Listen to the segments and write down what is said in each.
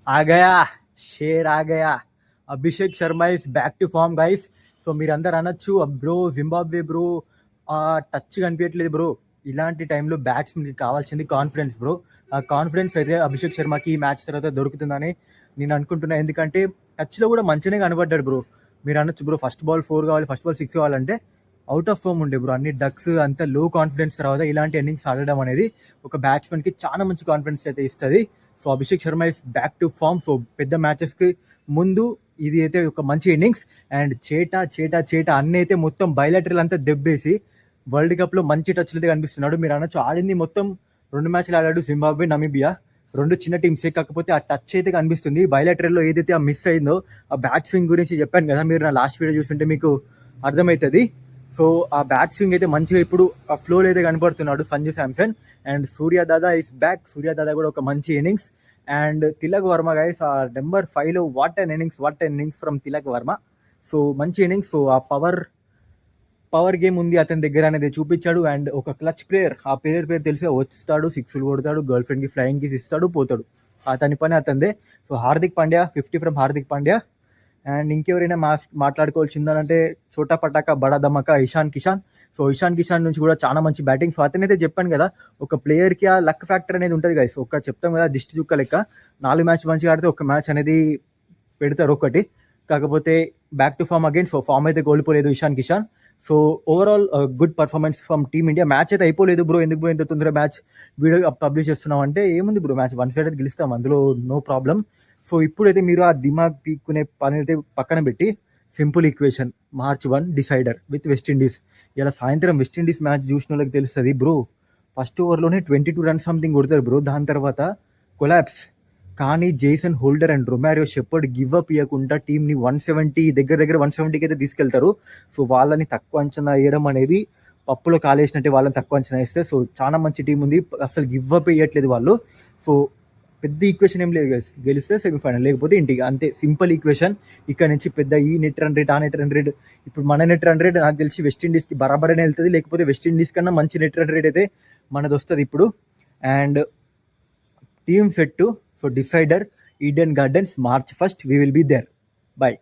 आ गया షేర్ ఆ గయా Abhishek Sharma is back to form guys. So మీరందరూ అనొచ్చు బ్రో జింబాబ్వే బ్రో టచ్ కనిపించట్లేదు బ్రో. ఇలాంటి టైంలో బ్యాట్స్మెన్కి కావాల్సింది కాన్ఫిడెన్స్ బ్రో. ఆ కాన్ఫిడెన్స్ అయితే అభిషేక్ శర్మకి ఈ మ్యాచ్ తర్వాత దొరుకుతుందని నేను అనుకుంటున్నా. ఎందుకంటే టచ్లో కూడా మంచిగానే కనబడ్డాడు బ్రో. మీరు అనొచ్చు బ్రో ఫస్ట్ బాల్ 4 కావాలి, ఫస్ట్ బాల్ 6 కావాలంటే అవుట్ ఆఫ్ ఫామ్ ఉండే బ్రో. అన్ని డక్స్ అంత లో కాన్ఫిడెన్స్ తర్వాత ఇలాంటి ఇన్నింగ్స్ ఆడడం అనేది ఒక బ్యాట్స్మెన్కి చాలా మంచి కాన్ఫిడెన్స్ అయితే ఇస్తుంది. So Abhishek Sharma is back to form. So పెద్ద మ్యాచెస్కి ముందు ఇది అయితే ఒక మంచి ఇన్నింగ్స్. అండ్ చేటా చేటా చేటా అన్నీ అయితే మొత్తం బయలాటరల్ అంతా దెబ్బేసి వరల్డ్ కప్లో మంచి టచ్లు అయితే కనిపిస్తున్నాడు. మీరు అనొచ్చు ఆడింది మొత్తం 2 మ్యాచ్లు ఆడాడు జింబాబ్వే నమీబియా, 2 చిన్న టీమ్సే. కాకపోతే ఆ టచ్ అయితే కనిపిస్తుంది. బయలాటరల్లో ఏదైతే ఆ మిస్ అయిందో ఆ బ్యాట్ స్వింగ్ గురించి చెప్పాను కదా, మీరు నా లాస్ట్ వీడియో చూస్తుంటే మీకు అర్థమవుతుంది. సో ఆ బ్యాట్ స్వింగ్ అయితే మంచిగా ఇప్పుడు ఆ ఫ్లోలో అయితే కనపడుతున్నాడు Sanju Samson. And Suryadada is back. Suryadada కూడా ఒక మంచి innings. And Tilak Varma guys ఆ నెంబర్ 5లో what an innings from Tilak Varma. So మంచి ఇన్నింగ్స్. సో ఆ పవర్ గేమ్ ఉంది అతని దగ్గర అనేది చూపించాడు. అండ్ ఒక క్లచ్ ప్లేయర్, ఆ ప్లేయర్ పేరు తెలిసి వస్తాడు, 6లు కొడతాడు, గర్ల్ ఫ్రెండ్కి ఫ్లయింగ్ కిస్ ఇస్తాడు, పోతాడు. అతని పని అతందే. So Hardik Pandya 50 from Hardik Pandya. And ఇంకెవరైనా మాట్లాడుకోవాల్సిందంటే చోటా పటాకా బడా ధమాకా ఇషాన్ కిషాన్. సో ఇషాన్ కిషాన్ నుంచి కూడా చాలా మంచి బ్యాటింగ్. సో అతనైతే చెప్పాను కదా, ఒక ప్లేయర్కి ఆ లక్ ఫ్యాక్టర్ అనేది ఉంటుంది గైస్. ఒక చెప్తాం కదా దిష్టి చుక్క లెక్క, 4 మ్యాచ్ మంచిగా ఆడితే ఒక మ్యాచ్ అనేది పెడతారు ఒకటి. కాకపోతే back to form again. So form అయితే కోల్పోలేదు Ishan Kishan. So overall good performance from team India. Match అయితే అయిపోలేదు బ్రో. ఎందుకు బ్రో ఇంత తొందరగా మ్యాచ్ వీడియో పబ్లిష్ చేస్తున్నాం అంటే, ఏముంది బ్రో మ్యాచ్ 1 సైడెడ్ గెలుస్తాం, అందులో నో ప్రాబ్లం. సో ఇప్పుడైతే మీరు ఆ దిమాగ్ పీక్కునే పని అయితే పక్కన పెట్టి simple equation, March 1 decider with West Indies. ఇలా సాయంత్రం వెస్టిండీస్ మ్యాచ్ చూసిన వాళ్ళకి తెలుస్తుంది బ్రో. ఫస్ట్ ఓవర్లోనే 22 రన్స్ సంథింగ్ కొడతారు బ్రో. దాని తర్వాత కొలాప్స్. కానీ Jason holder and Romario shepherd give up ఇవ్వకుండా టీంని 170 దగ్గర 170కి అయితే తీసుకెళ్తారు. సో వాళ్ళని తక్కువ అంచనా వేయడం అనేది పప్పులో కాలేసినట్టే, వాళ్ళని తక్కువ అంచనా వేస్తే. సో చాలా మంచి టీం ఉంది, అసలు గివ్ అప్ ఇవ్వట్లేదు వాళ్ళు. సో పెద్ద ఈక్వేషన్ ఏం లేదు గైస్, గెలిస్తే సెమీఫైనల్ లేకపోతే ఇంటికి, అంతే సింపుల్ ఈక్వేషన్. ఇక్కడ నుంచి పెద్ద ఈ నెట్ రన్ రేట్ ఆ నెట్ రన్ రేట్, ఇప్పుడు మన నెట్ రన్ రేట్ నాకు తెలిసి వెస్టిండీస్కి బరాబరనే వెళ్తుంది, లేకపోతే వెస్టిండీస్ కన్నా మంచి నెట్ రన్ రేట్ అయితే మనది వస్తుంది ఇప్పుడు. And team set for decider Eden Gardens March 1 we will be there. Bye.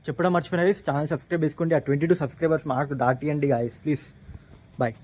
చెప్పడం మర్చిపోయినది, ఛానల్ సబ్స్క్రైబ్ చేసుకోండి. ఆ 22 సబ్స్క్రైబర్స్ మార్క్ దాటియండి గాయస్ ప్లీజ్. బాయ్.